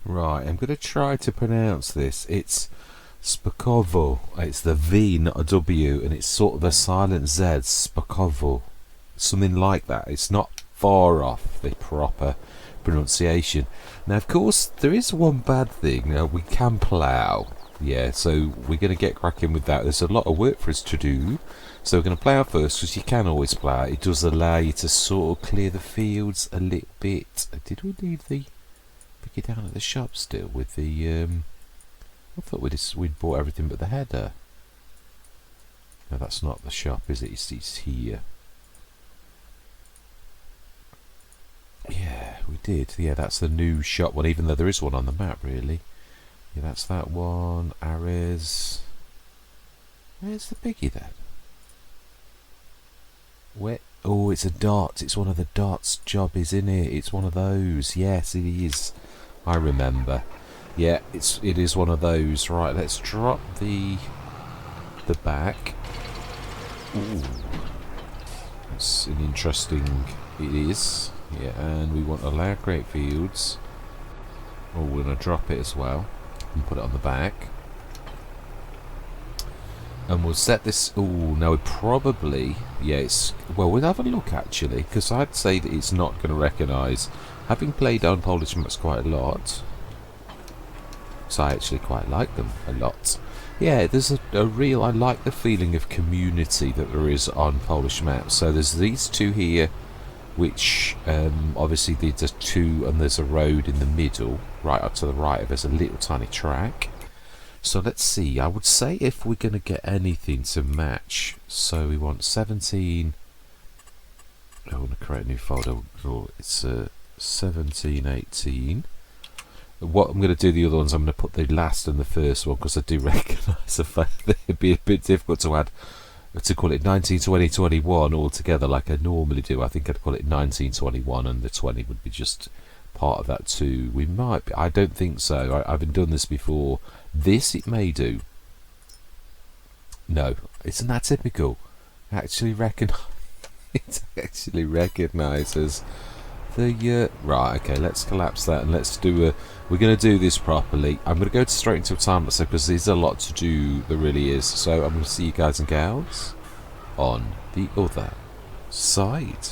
Right, I'm going to try to pronounce this. It's Szpakowo. It's the V, not a W, and it's sort of a silent Z. Szpakowo. Something like that. It's not far off the proper pronunciation. Now, of course, there is one bad thing. We can plough. Yeah, so we're going to get cracking with that. There's a lot of work for us to do. So we're going to plough first, because you can always plough. It does allow you to sort of clear the fields a little bit. Did we leave the... pick it down at the shop still with the... I thought we'd bought everything but the header. No, that's not the shop, is it? It's here. Yeah, we did. Yeah, that's the new shop one, even though there is one on the map, really. Yeah, that's that one. Ares. Where's the biggie then? Where? Oh, it's a dot. It's one of the dots job, isn't it? It's one of those. Yes, it is. I remember. Yeah, it is one of those. Right, let's drop the back. Ooh, it's an interesting. It is. Yeah, and we want to allow great fields. Oh, we're gonna drop it as well and put it on the back. And we'll set this. Oh no, we probably. Yeah, it's. Well, we'll have a look actually, because I'd say that it's not going to recognise. Having played on Polish maps quite a lot, so I actually quite like them a lot. Yeah, there's a real. I like the feeling of community that there is on Polish maps. So there's these two here, which obviously there's two, and there's a road in the middle. Right up to the right of us, a little tiny track. So let's see. I would say if we're going to get anything to match, so we want 17. I want to create a new folder. Oh, it's 17, 18. What I'm going to do, the other ones, I'm going to put the last and the first one, because I do recognise the fact that it'd be a bit difficult to call it 19, 20, 21 all together like I normally do. I think I'd call it 19, 21, and the 20 would be just part of that too. We might be, I don't think so. I haven't done this before. This it may do. No, isn't that typical? Actually it actually recognises the right. Okay, let's collapse that and let's do a. We're going to do this properly. I'm going to go straight into a time lapse because there's a lot to do. There really is. So I'm going to see you guys and gals on the other side.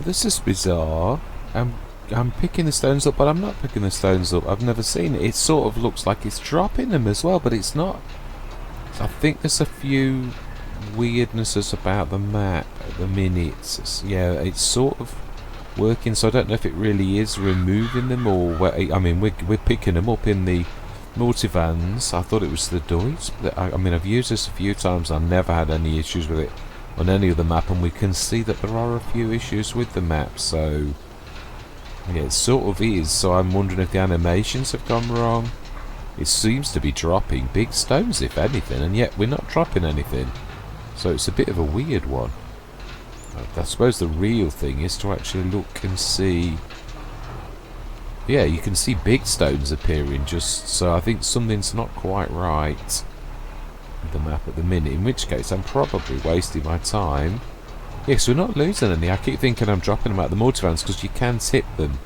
this is bizarre. I'm picking the stones up, but I'm not picking the stones up. I've never seen it. It sort of looks like it's dropping them as well, but it's not. I think there's a few weirdnesses about the map at the minute. Yeah, it's sort of working, so I don't know if it really is removing them or I mean, we're picking them up in the multivans. I thought it was the Deutsch. I mean, I've used this a few times. I've never had any issues with it on any of the map, and we can see that there are a few issues with the map. So yeah, it sort of is. So I'm wondering if the animations have gone wrong. It seems to be dropping big stones, if anything, and yet we're not dropping anything. So it's a bit of a weird one. I suppose the real thing is to actually look and see. Yeah, you can see big stones appearing, just so I think something's not quite right with the map at the minute, in which case I'm probably wasting my time. Yes, we're not losing any. I keep thinking I'm dropping them out of the multivans because you can tip them.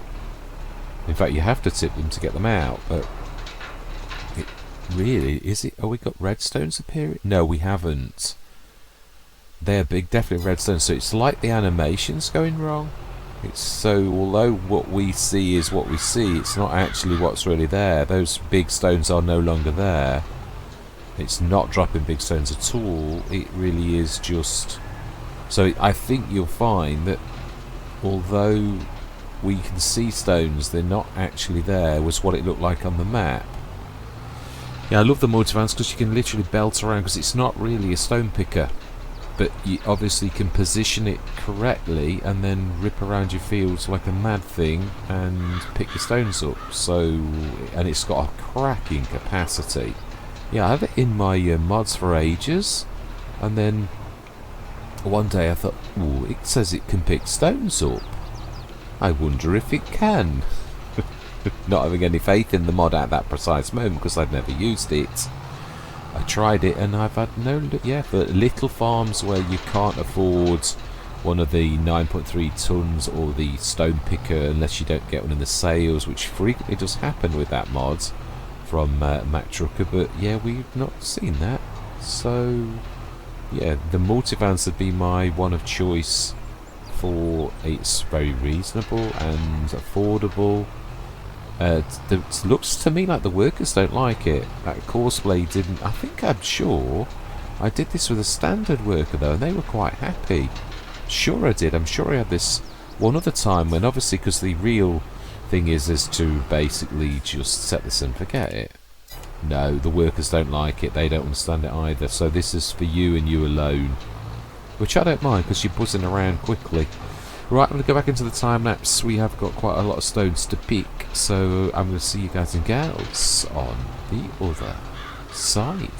In fact, you have to tip them to get them out, but it really, is it? Oh, we got red stones appearing? No, we haven't. They're big, definitely red stones, so it's like the animation's going wrong. It's so, although what we see is what we see, it's not actually what's really there. Those big stones are no longer there. It's not dropping big stones at all. It really is just... So I think you'll find that although we can see stones, they're not actually there, was what it looked like on the map. Yeah, I love the multivans because you can literally belt around, because it's not really a stone picker. But you obviously can position it correctly and then rip around your fields like a mad thing and pick your stones up. So, and it's got a cracking capacity. Yeah, I have it in my mods for ages, and then one day I thought, ooh, it says it can pick stones up. I wonder if it can. Not having any faith in the mod at that precise moment because I'd never used it. I tried it and I've had no... Yeah, for little farms where you can't afford one of the 9.3 tons or the stone picker unless you don't get one in the sales, which frequently does happen with that mod from Mac Trucker, but yeah, we've not seen that. So yeah, the multivans would be my one of choice for... It's very reasonable and affordable. It looks to me like the workers don't like it. That Courseplay didn't. I think I'm sure I did this with a standard worker though, and they were quite happy. Sure I did. I'm sure I had this one other time when, obviously, because the real thing is to basically just set this and forget it. No, the workers don't like it. They don't understand it either. So this is for you and you alone, which I don't mind because you're buzzing around quickly. Right, I'm going to go back into the time lapse. We have got quite a lot of stones to pick, so I'm going to see you guys and gals on the other side.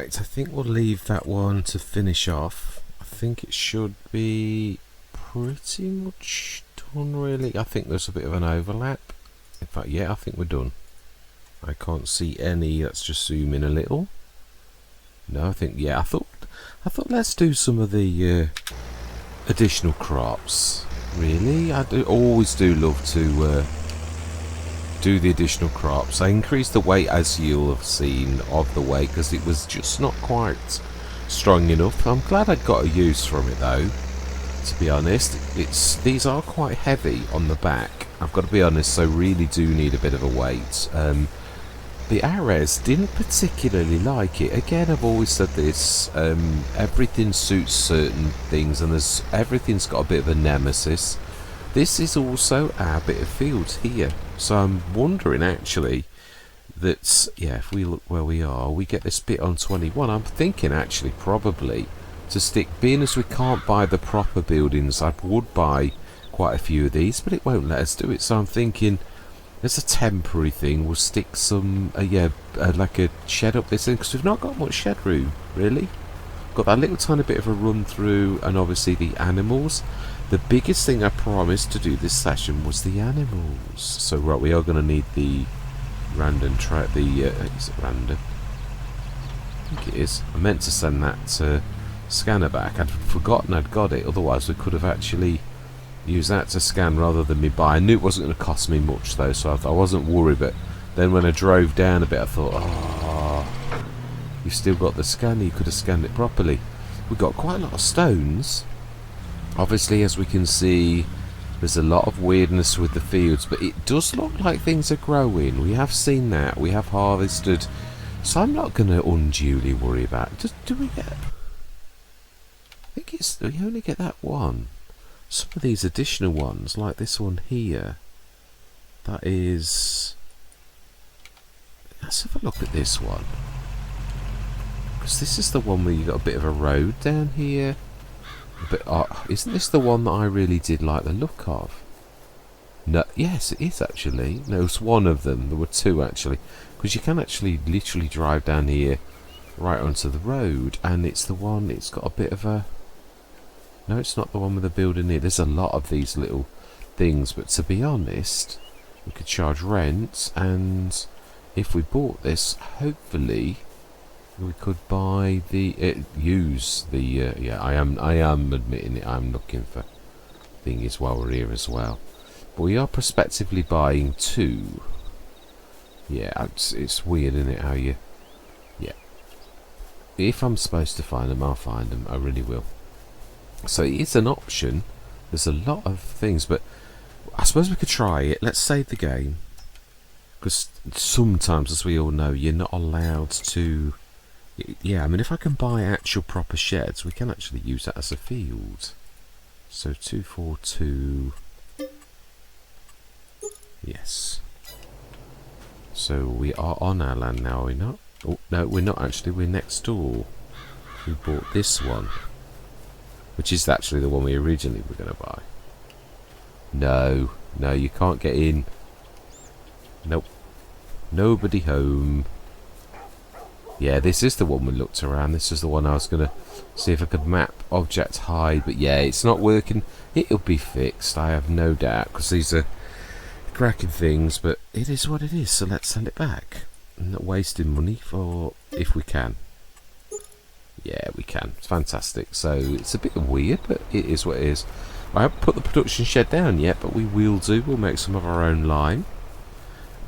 Right, I think we'll leave that one to finish off. I think it should be pretty much done, really. I think there's a bit of an overlap. In fact, yeah, I think we're done. I can't see any. Let's just zoom in a little. No, I think, yeah, I thought let's do some of the additional crops. Really, always do love to do the additional crops. I increased the weight, as you'll have seen, of the weight because it was just not quite strong enough. I'm glad I got a use from it though, to be honest. These are quite heavy on the back, I've got to be honest, so really do need a bit of a weight. The Ares didn't particularly like it. Again, I've always said this, everything suits certain things, and everything's got a bit of a nemesis. This is also our bit of field here, so I'm wondering actually that, yeah, if we look where we are, we get this bit on 21. I'm thinking actually probably to stick, being as we can't buy the proper buildings, I would buy quite a few of these, but it won't let us do it, so I'm thinking as a temporary thing we'll stick some like a shed up this end, because we've not got much shed room really. Got that little tiny bit of a run through, and obviously the animals. The biggest thing I promised to do this session was the animals. So right, we are going to need the random is it random? I think it is. I meant to send that scanner back. I'd forgotten I'd got it, otherwise we could have actually used that to scan rather than me buy. I knew it wasn't going to cost me much though, so I wasn't worried, but then when I drove down a bit I thought, oh, you've still got the scanner, you could have scanned it properly. We've got quite a lot of stones. Obviously, as we can see, there's a lot of weirdness with the fields, but it does look like things are growing. We have seen that. We have harvested. So I'm not going to unduly worry about it. Do we get... I think we only get that one. Some of these additional ones, like this one here, that is... Let's have a look at this one. Because this is the one where you got a bit of a road down here. But isn't this the one that I really did like the look of? No, yes, it is actually. No, it's one of them. There were two actually, because you can actually literally drive down here, right onto the road, and it's the one. It's got a bit of a. No, it's not the one with the building here. There's a lot of these little things, but to be honest, we could charge rent, and if we bought this, hopefully. We could buy use the yeah, I am admitting it, I'm looking for thingies while we're here as well, but we are prospectively buying two. Yeah, it's weird, isn't it, how you, yeah, if I'm supposed to find them, I'll find them, I really will. So it is an option. There's a lot of things, but I suppose we could try it. Let's save the game, because sometimes, as we all know, you're not allowed to. Yeah, I mean, if I can buy actual proper sheds, we can actually use that as a field. So 242. Yes. So we are on our land now, are we not? Oh, no, we're not actually. We're next door. We bought this one, which is actually the one we originally were going to buy. No, no, you can't get in. Nope. Nobody home. Yeah, this is the one we looked around. This is the one I was going to see if I could map object hide. But yeah, it's not working. It'll be fixed, I have no doubt, because these are cracking things. But it is what it is, so let's send it back. I'm not wasting money for if we can. Yeah, we can. It's fantastic. So it's a bit weird, but it is what it is. I haven't put the production shed down yet, but we will do. We'll make some of our own lime.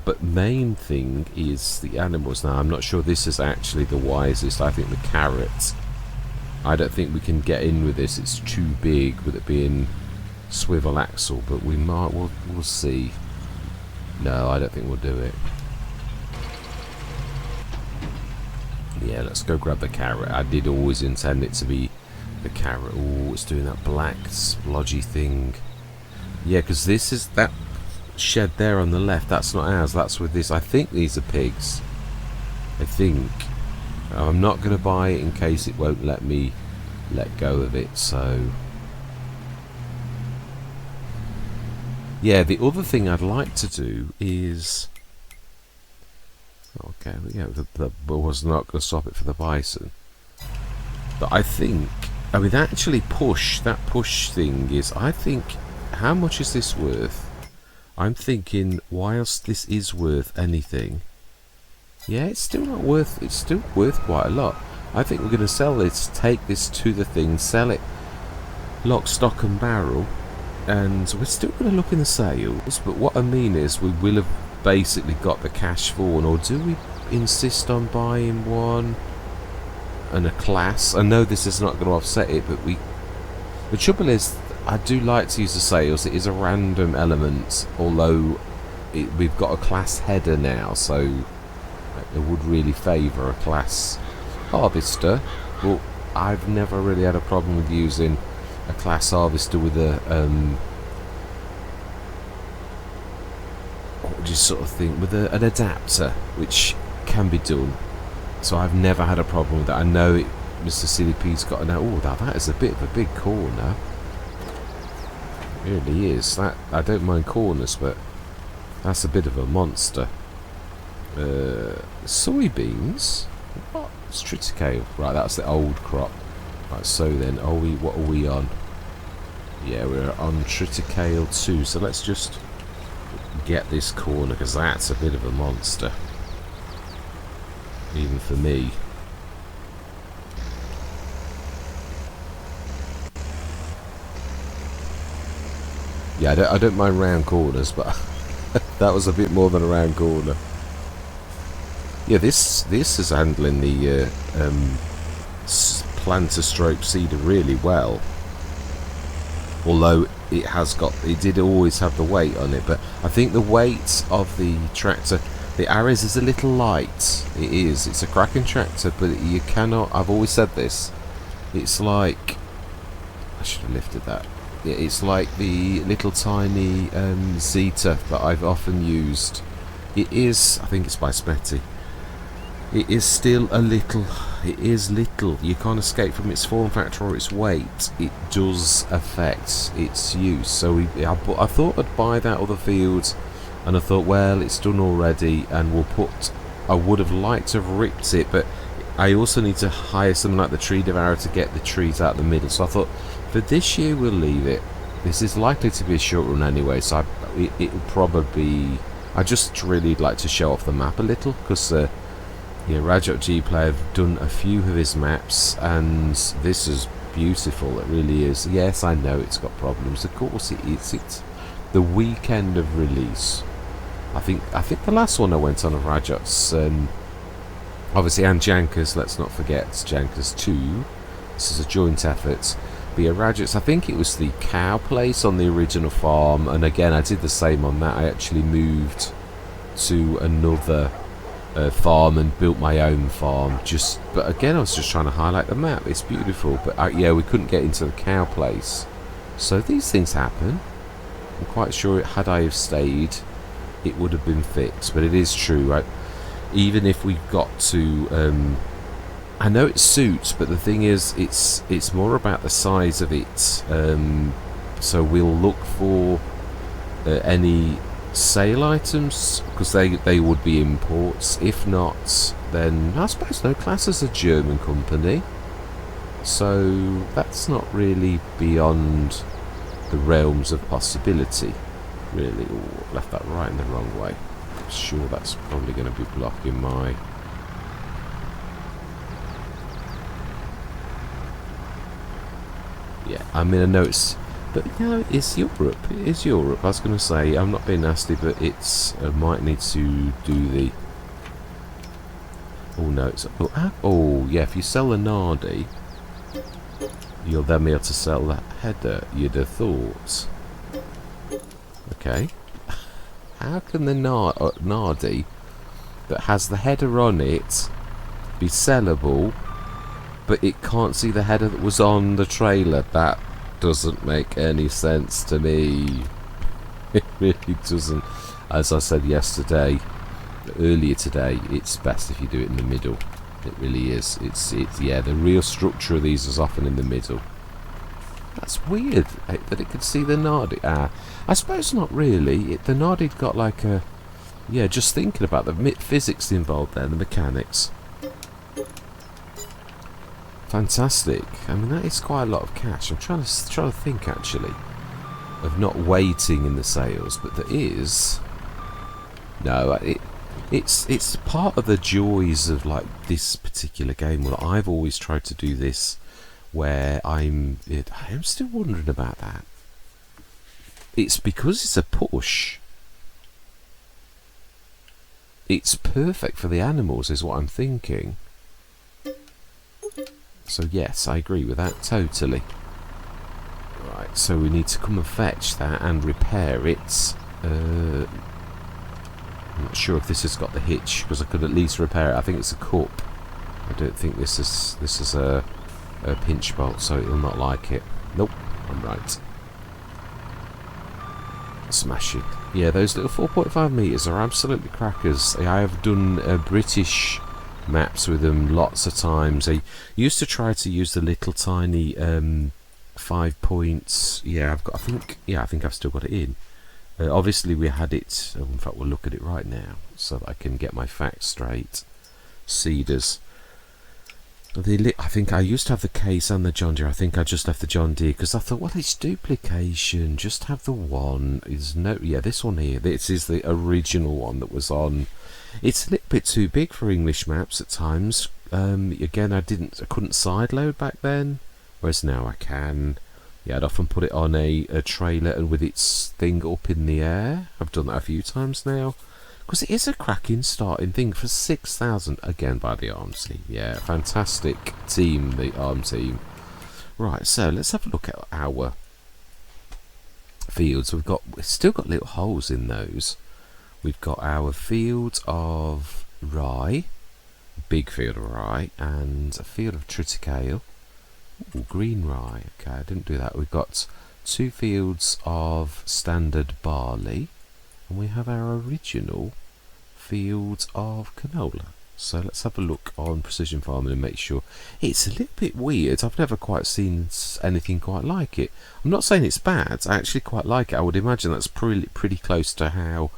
But main thing is the animals. Now, I'm not sure this is actually the wisest. I think the carrots. I don't think we can get in with this. It's too big with it being swivel axle. But we might. We'll see. No, I don't think we'll do it. Yeah, let's go grab the carrot. I did always intend it to be the carrot. Oh, it's doing that black splodgy thing. Yeah, because this is that shed there on the left. That's not ours. That's with this. I think these are pigs. I think. I'm not going to buy it in case it won't let me let go of it. So yeah, the other thing I'd like to do is Okay, yeah, that was not going to stop it for the bison. But I think, I mean, that push thing is, I think, how much is this worth? I'm thinking, whilst this is worth anything, yeah, it's still not worth, it's still worth quite a lot. I think we're going to sell this, take this to the thing, sell it lock, stock and barrel, and we're still going to look in the sales, but what I mean is we will have basically got the cash for one, or do we insist on buying one and a class? I know this is not going to offset it, but the trouble is, I do like to use the sales. It is a random element, although we've got a class header now, so it would really favour a class harvester. But I've never really had a problem with using a class harvester with a what would you sort of think, with an adapter, which can be done. So I've never had a problem with that. I know Mr. Silly Pete's got an, oh, that is a bit of a big corner. It really is. That, I don't mind corners, but that's a bit of a monster. Soybeans. What? It's triticale. Right, that's the old crop. Right, so then, what are we on? Yeah, we're on triticale 2. So let's just get this corner, because that's a bit of a monster, even for me. Yeah, I don't mind round corners, but that was a bit more than a round corner. Yeah, this is handling the planter stroke seeder really well. Although it did always have the weight on it, but I think the weight of the tractor, the Ares, is a little light. It is. It's a cracking tractor, but you cannot. I've always said this. It's like, I should have lifted that. It's like the little tiny Zeta that I've often used. It is, I think it's by Smetty. It is still a little, it is little. You can't escape from its form factor or its weight. It does affect its use. So I thought I'd buy that other field, and I thought, well, it's done already, and I would have liked to have ripped it, but I also need to hire something like the tree devourer to get the trees out the middle. So I thought, for this year we'll leave it. This is likely to be a short run anyway, so it'll probably, I just really like to show off the map a little, because yeah, RajotGPLAY have done a few of his maps, and this is beautiful. It really is. Yes, I know it's got problems. Of course it is. It's the weekend of release. I think the last one I went on of Rajot's, obviously, and Jankus. Let's not forget Jankus 2. This is a joint effort. But yeah, Rajot's, I think it was the cow place on the original farm, and again I did the same on that. I actually moved to another farm and built my own farm. But again, I was just trying to highlight the map. It's beautiful, but yeah, we couldn't get into the cow place. So these things happen. I'm quite sure had I have stayed, it would have been fixed. But it is true, right? Even if we got to, I know it suits, but the thing is, it's more about the size of it. So we'll look for any sale items, because they would be imports. If not, then I suppose no. Class is a German company, so that's not really beyond the realms of possibility, really. Ooh, left that right in the wrong way. I'm sure that's probably going to be blocking my... Yeah, I mean, I know it's... But, you know, it's Europe. It is Europe. I was going to say, I'm not being nasty, but it's... I might need to do the... Oh, no. It's, oh, yeah, if you sell the Nardi, you'll then be able to sell that header, you'd have thought. Okay. How can the Nardi that has the header on it be sellable, but it can't see the header that was on the trailer? That doesn't make any sense to me. It really doesn't. As I said earlier today, it's best if you do it in the middle. It really is. It's yeah, the real structure of these is often in the middle. That's weird that it could see the Nardi. I suppose not really. The Nardi'd got like a yeah, just thinking about the physics involved there, the mechanics. Fantastic. I mean, that is quite a lot of cash. I'm trying to think actually of not waiting in the sales, but there is. No, it's part of the joys of like this particular game. Well, I've always tried to do this where I am still wondering about that. It's because it's a push. It's perfect for the animals, is what I'm thinking. So yes, I agree with that totally. Right, so we need to come and fetch that and repair it. I'm not sure if this has got the hitch, because I could at least repair it. I think it's a cup. I don't think this is a pinch bolt, so it'll not like it. Nope, I'm right. Smashing. Yeah, those little 4.5 meters are absolutely crackers. I have done British maps with them lots of times. I used to try to use the little tiny 5 points. Yeah, I think I've still got it in. Obviously, we had it. In fact, we'll look at it right now so that I can get my facts straight. Cedars. I think I used to have the case and the John Deere. I think I just left the John Deere because I thought, well, it's duplication. Just have the one. This one here. This is the original one that was on. It's a little bit too big for English maps at times. Again, I couldn't sideload back then, whereas now I can. Yeah, I'd often put it on a trailer and with its thing up in the air. I've done that a few times now. Because it is a cracking starting thing for 6,000, again by the ARM team. Yeah, fantastic team, the ARM team. Right, so let's have a look at our fields. We've still got little holes in those. We've got our fields of rye, big field of rye, and a field of triticale. Ooh, green rye. Okay, I didn't do that. We've got 2 fields of standard barley, and we have our original fields of canola. So let's have a look on precision farming and make sure. It's a little bit weird. I've never quite seen anything quite like it. I'm not saying it's bad. I actually quite like it. I would imagine that's pretty close to how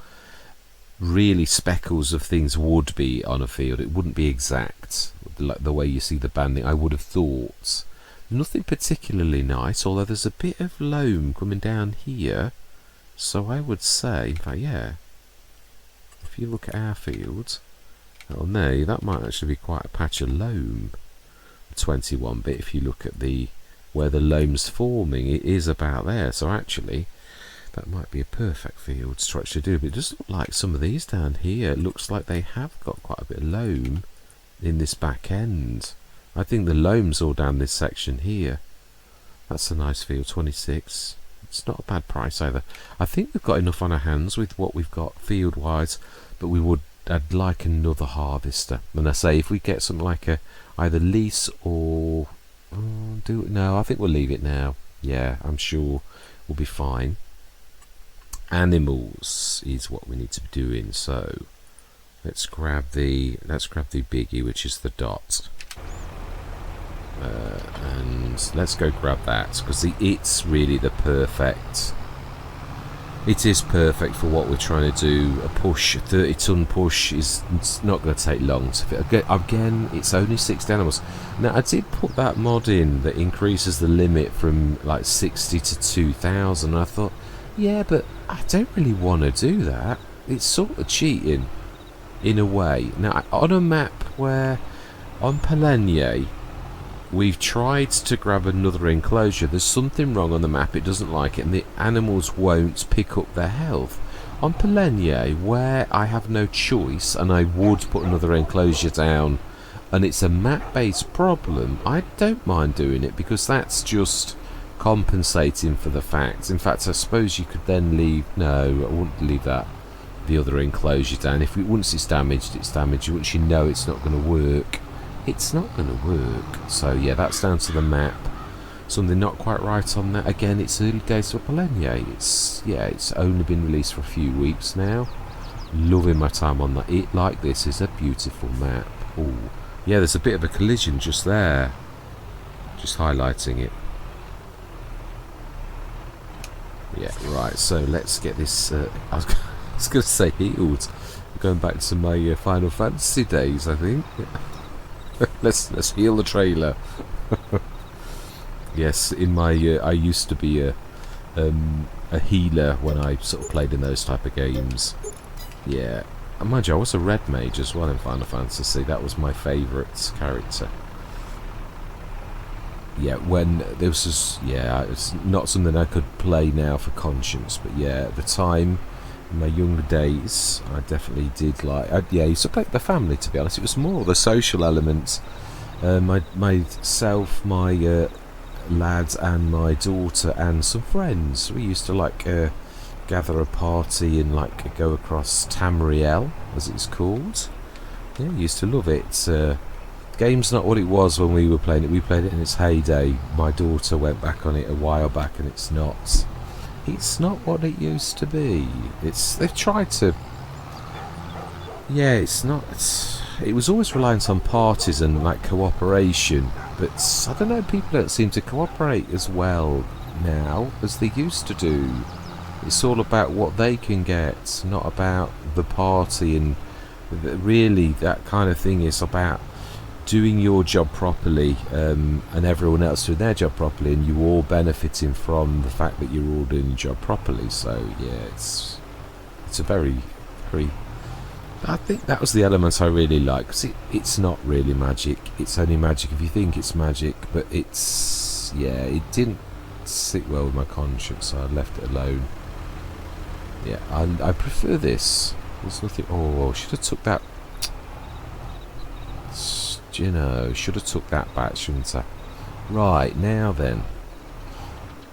really speckles of things would be on a field. It wouldn't be exact, like the way you see the banding. I would have thought. Nothing particularly nice, although there's a bit of loam coming down here. So I would say, in fact, yeah, if you look at our field, oh no, that might actually be quite a patch of loam. 21 bit, if you look at where the loam's forming, it is about there. So actually, that might be a perfect field to actually do. But it does look like some of these down here, it looks like they have got quite a bit of loam in this back end. I think the loam's all down this section here. That's a nice field, 26. It's not a bad price either. I think we've got enough on our hands with what we've got field wise, but I'd like another harvester. And I say if we get something like either lease or no, I think we'll leave it now. Yeah, I'm sure we'll be fine. Animals is what we need to be doing. So let's grab the biggie, which is the dot. And let's go grab that because it's really the perfect. It is perfect for what we're trying to do. A 30-ton push it's not going to take long to fit. Again, it's only 60 animals. Now I did put that mod in that increases the limit from like 60 to 2,000. I thought, yeah, but I don't really want to do that. It's sort of cheating in a way. Now on a map where on Palenye we've tried to grab another enclosure. There's something wrong on the map. It doesn't like it, and the animals won't pick up their health. On Palenye, where I have no choice, and I would put another enclosure down, and it's a map-based problem, I don't mind doing it because that's just compensating for the facts. In fact, I suppose you could then leave. No, I wouldn't leave the other enclosure down. Once it's damaged, it's damaged. Once you know it's not going to work, it's not going to work. So yeah, that's down to the map. Something not quite right on that. Again, it's early days for Palenye. It's only been released for a few weeks now. Loving my time on that. It like this is a beautiful map. Oh yeah, there's a bit of a collision just there. Just highlighting it. Yeah, right. So let's get this. I was going to say healed. Going back to my Final Fantasy days, I think. let's heal the trailer. Yes, in my I used to be a healer when I sort of played in those type of games. Yeah, and mind you, I was a red mage as well in Final Fantasy. That was my favourite character. Yeah, when there was just, yeah, it's not something I could play now for conscience, but yeah, at the time, in my younger days, I definitely did like, I used to play with the family, to be honest. It was more the social elements. Myself, my lads and my daughter and some friends, we used to like gather a party and like go across Tamriel, as it's called. Yeah, used to love it. Game's not what it was when we were playing it. We played it in its heyday. My daughter went back on it a while back, and it's not what it used to be. They've tried to. Yeah, it's not. It was always reliant on parties and like cooperation, but I don't know. People don't seem to cooperate as well now as they used to do. It's all about what they can get, not about the party, and really that kind of thing is about doing your job properly, and everyone else doing their job properly, and you all benefiting from the fact that you're all doing your job properly. So yeah, it's a very, very. I think that was the element I really like, because it's not really magic. It's only magic if you think it's magic, but it's, yeah, it didn't sit well with my conscience, so I left it alone. Yeah, I prefer this. There's nothing. Oh, should have took that. You know, should have took that back, shouldn't I? Right, now then.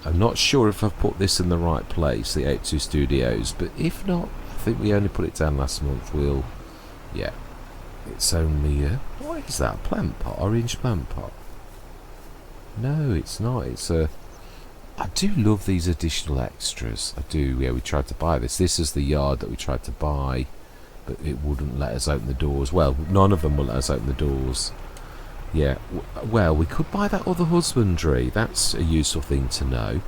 I'm not sure if I've put this in the right place, the 82 Studios, but if not, I think we only put it down last month. We'll, yeah. It's only, what is that? Plant pot? Orange plant pot? No, it's not. It's a... I do love these additional extras. I do, yeah, we tried to buy this. This is the yard that we tried to buy, but it wouldn't let us open the doors. Well, none of them will let us open the doors. Yeah, well, we could buy that other husbandry. That's a useful thing to know.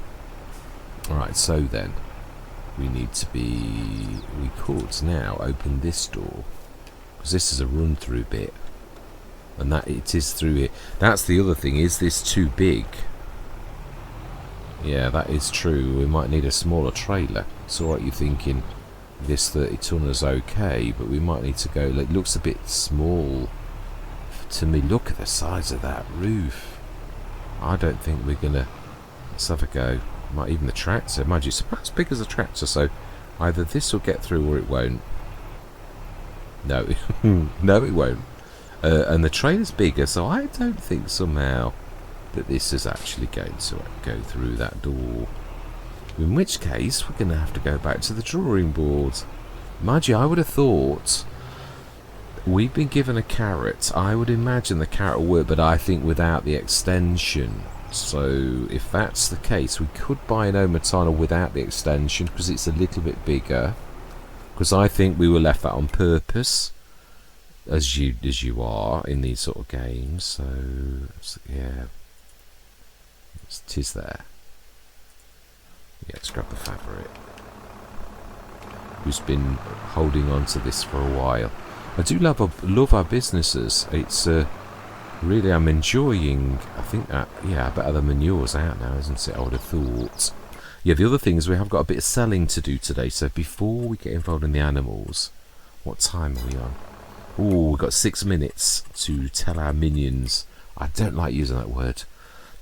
Alright, so then, we could now open this door, because this is a run-through bit, and that it is through it. That's the other thing, is this too big? Yeah, that is true. We might need a smaller trailer. It's alright, you're thinking this 30-tonner is okay, but we might need to go. It looks a bit small to me. Look at the size of that roof. I don't think we're gonna. Let's have a go. Might even the tractor. Mind you, it's about as big as a tractor, so either this will get through or it won't. No, no, it won't. And the trailer's bigger, so I don't think somehow that this is actually going to go through that door. In which case, we're going to have to go back to the drawing board. Mind you, I would have thought we've been given a carrot. I would imagine the carrot will work, but I think without the extension. So if that's the case, we could buy an Omatana without the extension, because it's a little bit bigger. Because I think we were left that on purpose, as you are in these sort of games. So yeah. Tis there. Yeah, let's grab the fabric. Who's been holding on to this for a while. I do love our businesses. It's really, I'm enjoying. I think that, yeah, I bet the manure's out now, isn't it? I would have thought. Yeah, the other thing is we have got a bit of selling to do today. So before we get involved in the animals, what time are we on? Oh, we've got 6 minutes to tell our minions. I don't like using that word.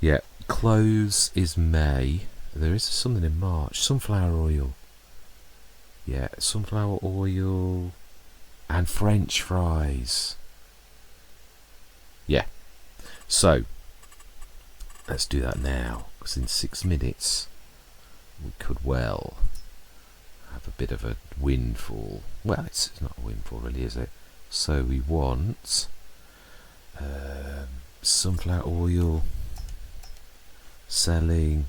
Yeah. Close is May. There is something in March. Sunflower oil. Yeah, sunflower oil and French fries. Yeah. So, let's do that now, because in 6 minutes we could well have a bit of a windfall. Well, it's not a windfall really, is it? So we want sunflower oil, selling,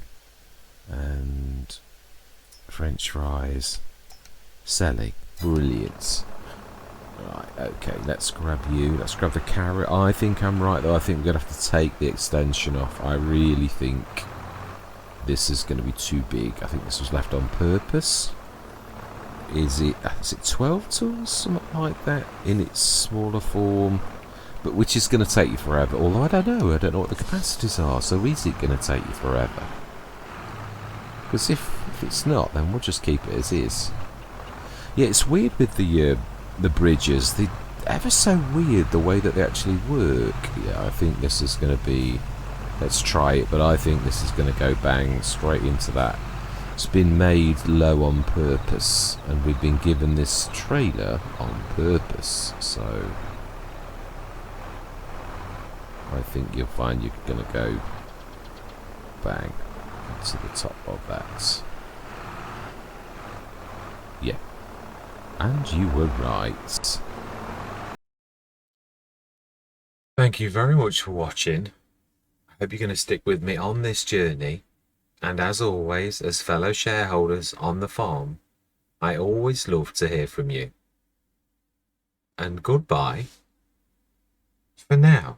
and French fries, selling. Brilliant. Right, okay, let's grab you. Let's grab the carrot. I think I'm right though. I think we're going to have to take the extension off. I really think this is going to be too big. I think this was left on purpose. is it 12 tools, something like that, in its smaller form, but which is going to take you forever. Although I don't know what the capacities are, so is it going to take you forever? Because if it's not, then we'll just keep it as is. Yeah, it's weird with the bridges. They're ever so weird the way that they actually work. Yeah, I think this is going to be... Let's try it, but I think this is going to go bang straight into that. It's been made low on purpose, and we've been given this trailer on purpose, so I think you'll find you're going to go bang to the top of that. Yeah, and you were right. Thank you very much for watching. I hope you're going to stick with me on this journey. And as always, as fellow shareholders on the farm, I always love to hear from you. And goodbye for now.